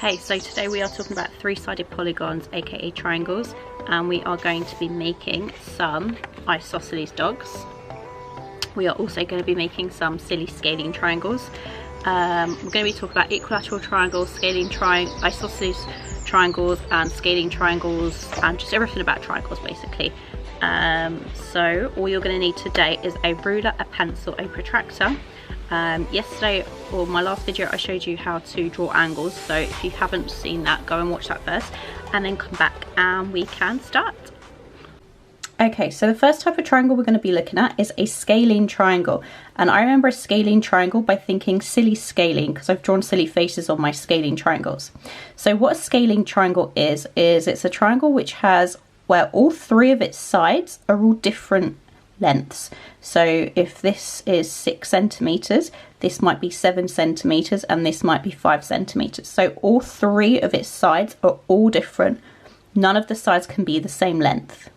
Hey, so today we are talking about three-sided polygons, aka triangles, and we are going to be making some isosceles dogs. We are also going to be making some silly scalene triangles. We're going to be talking about equilateral triangles, scalene isosceles triangles, and scalene triangles, and just everything about triangles basically. So all you're going to need today is a ruler, a pencil, a protractor. Yesterday, or my last video, I showed you how to draw angles, so if you haven't seen that, go and watch that first and then come back and we can start. Okay, so the first type of triangle we're going to be looking at is a scalene triangle, and I remember a scalene triangle by thinking silly scalene because I've drawn silly faces on my scalene triangles. So what a scalene triangle is it's a triangle which has where all three of its sides are all different lengths. So if this is 6 centimeters, this might be 7 centimeters, and this might be 5 centimeters. So all three of its sides are all different. None of the sides can be the same length.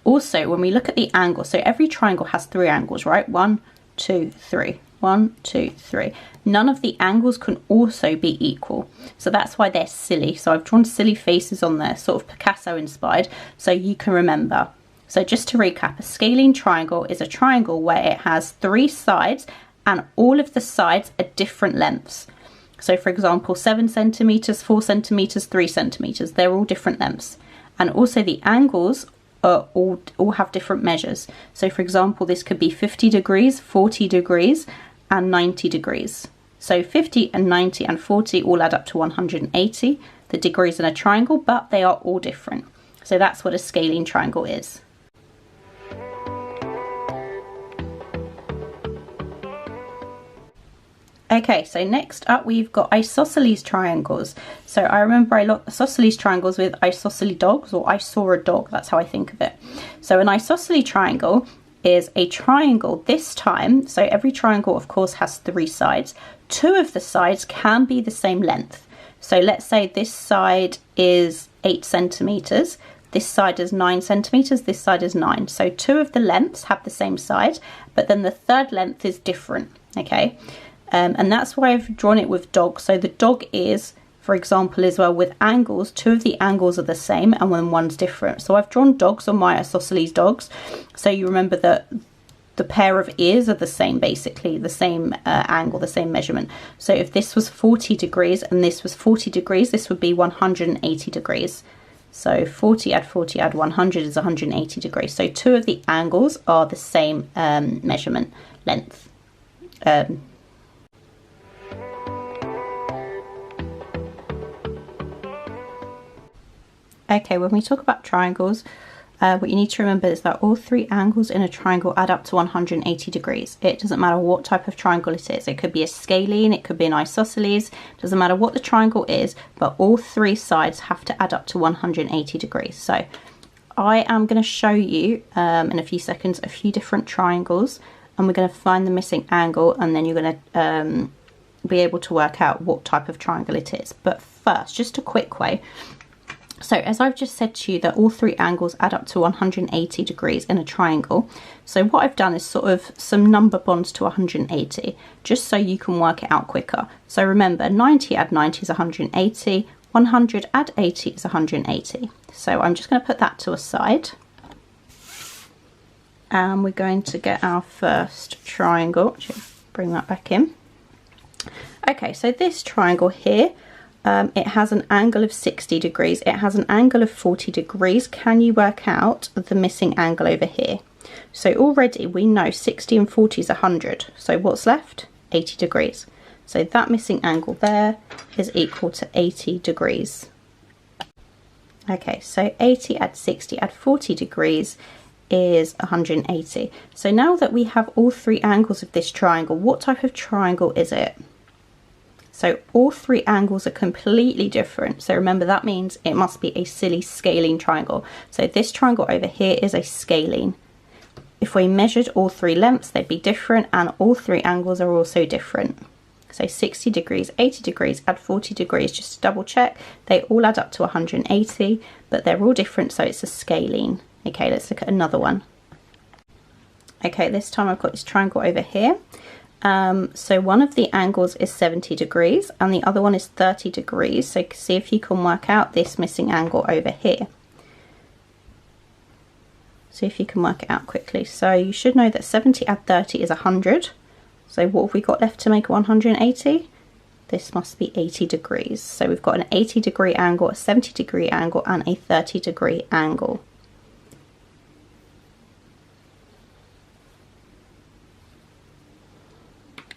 Also, when we look at the angle, so every triangle has 3 angles, right? 1, 2, 3. 1, 2, 3. None of the angles can also be equal. So that's why they're silly. So I've drawn silly faces on there, sort of Picasso inspired, so you can remember. So just to recap, a scalene triangle is a triangle where it has 3 sides and all of the sides are different lengths. So for example, 7 centimeters, 4 centimeters, 3 centimeters, they're all different lengths. And also the angles are all have different measures. So for example, this could be 50 degrees, 40 degrees, and 90 degrees. So 50 and 90 and 40 all add up to 180, the degrees in a triangle, but they are all different. So that's what a scalene triangle is. Okay, so next up we've got isosceles triangles. So I remember I looked isosceles triangles with isosceles dogs, or I saw a dog, that's how I think of it. So an isosceles triangle is a triangle this time, so every triangle of course has 3 sides. 2 of the sides can be the same length. So let's say this side is 8 centimeters, this side is 9 centimeters, this side is 9. So 2 of the lengths have the same side, but then the third length is different, okay? And that's why I've drawn it with dogs. So the dog ears, for example, as well with angles, 2 of the angles are the same and then one's different. So I've drawn dogs on my isosceles dogs. So you remember that the pair of ears are the same, basically, the same angle, the same measurement. So if this was 40 degrees and this was 40 degrees, this would be 180 degrees. So 40 add 100 is 180 degrees. So 2 of the angles are the same measurement length. Okay, when we talk about triangles, what you need to remember is that all 3 angles in a triangle add up to 180 degrees. It doesn't matter what type of triangle it is. It could be a scalene, it could be an isosceles, it doesn't matter what the triangle is, but all 3 sides have to add up to 180 degrees. So I am going to show you in a few seconds a few different triangles, and we're going to find the missing angle, and then you're going to be able to work out what type of triangle it is. But first, just a quick way. So as I've just said to you that all 3 angles add up to 180 degrees in a triangle. So what I've done is sort of some number bonds to 180, just so you can work it out quicker. So remember, 90 add 90 is 180, 100 add 80 is 180. So I'm just going to put that to a side. And we're going to get our first triangle. Bring that back in. Okay, so this triangle here, it has an angle of 60 degrees. It has an angle of 40 degrees. Can you work out the missing angle over here? So already we know 60 and 40 is 100. So what's left? 80 degrees. So that missing angle there is equal to 80 degrees. Okay, so 80 add 60 add 40 degrees is 180. So now that we have all 3 angles of this triangle, what type of triangle is it? So all 3 angles are completely different. So remember, that means it must be a silly scalene triangle. So this triangle over here is a scalene. If we measured all 3 lengths, they'd be different, and all 3 angles are also different. So 60 degrees, 80 degrees, add 40 degrees, just to double check. They all add up to 180, but they're all different, so it's a scalene. Okay, let's look at another one. Okay, this time I've got this triangle over here. So one of the angles is 70 degrees and the other one is 30 degrees. So see if you can work out this missing angle over here. See if you can work it out quickly. So you should know that 70 add 30 is 100. So what have we got left to make 180? This must be 80 degrees. So we've got an 80 degree angle, a 70 degree angle and a 30 degree angle.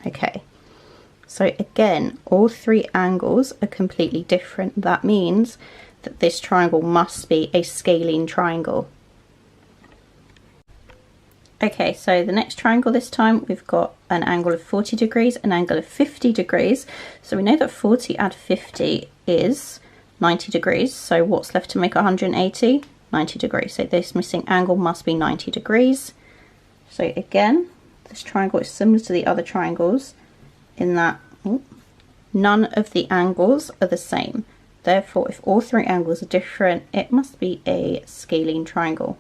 Okay, so again, all three angles are completely different. That means that this triangle must be a scalene triangle. Okay, so the next triangle this time, we've got an angle of 40 degrees, an angle of 50 degrees. So we know that 40 add 50 is 90 degrees. So what's left to make 180? 90 degrees. So this missing angle must be 90 degrees. So again, this triangle is similar to the other triangles in that none of the angles are the same. Therefore, if all three angles are different, it must be a scalene triangle.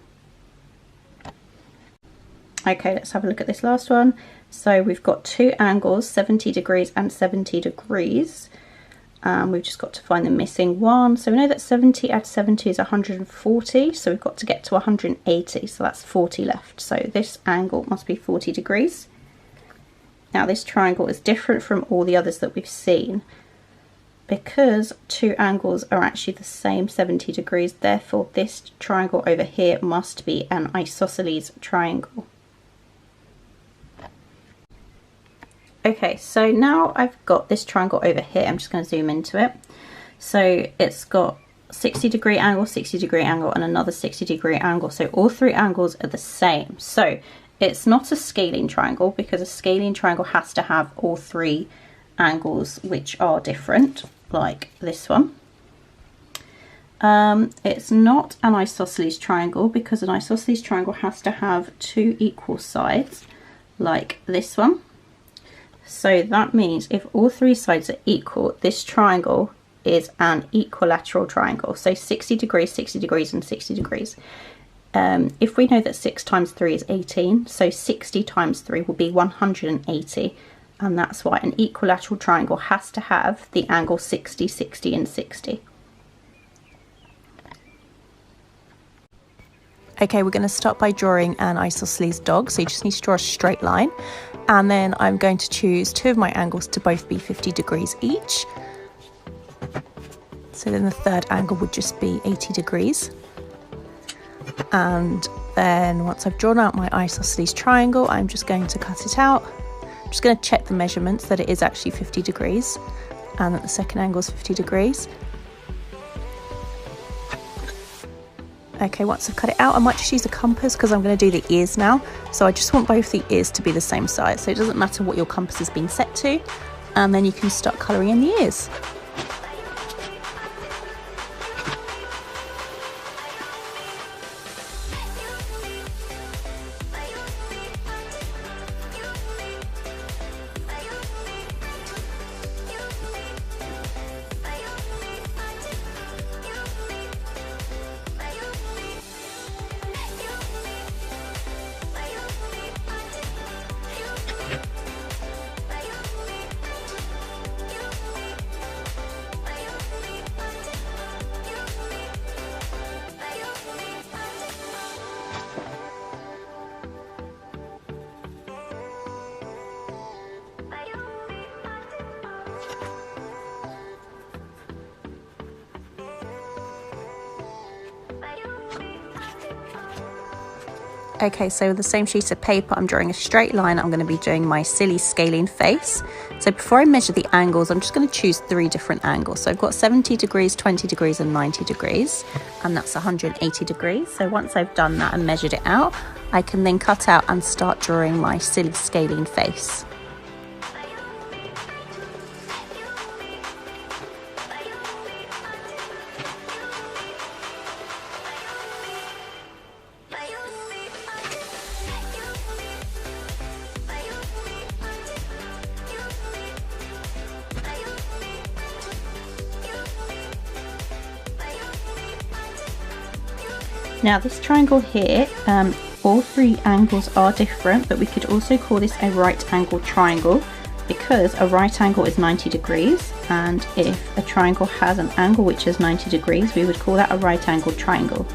Okay, let's have a look at this last one. So we've got two angles, 70 degrees and 70 degrees. We've just got to find the missing one. So we know that 70 add 70 is 140. So we've got to get to 180. So that's 40 left. So this angle must be 40 degrees. Now this triangle is different from all the others that we've seen because two angles are actually the same 70 degrees. Therefore, this triangle over here must be an isosceles triangle. Okay, so now I've got this triangle over here. I'm just going to zoom into it. So it's got 60 degree angle, 60 degree angle, and another 60 degree angle. So all three angles are the same. So it's not a scalene triangle because a scalene triangle has to have all three angles which are different, like this one. It's not an isosceles triangle because an isosceles triangle has to have two equal sides, like this one. So that means if all three sides are equal, this triangle is an equilateral triangle. So 60 degrees, 60 degrees and 60 degrees. If we know that 6 times 3 is 18, so 60 times 3 will be 180. And that's why an equilateral triangle has to have the angle 60, 60 and 60. Okay, we're going to start by drawing an isosceles dog. So you just need to draw a straight line. And then I'm going to choose two of my angles to both be 50 degrees each. So then the third angle would just be 80 degrees. And then once I've drawn out my isosceles triangle, I'm just going to cut it out. I'm just going to check the measurements that it is actually 50 degrees and that the second angle is 50 degrees. Okay, once I've cut it out, I might just use a compass because I'm going to do the ears now. So I just want both the ears to be the same size. So it doesn't matter what your compass has been set to. And then you can start colouring in the ears. Okay, so with the same sheet of paper, I'm drawing a straight line. I'm going to be doing my silly scalene face. So before I measure the angles, I'm just going to choose 3 different angles. So I've got 70 degrees, 20 degrees and 90 degrees, and that's 180 degrees. So once I've done that and measured it out, I can then cut out and start drawing my silly scalene face. Now this triangle here, all three angles are different, but we could also call this a right angle triangle because a right angle is 90 degrees, and if a triangle has an angle which is 90 degrees, we would call that a right angle triangle.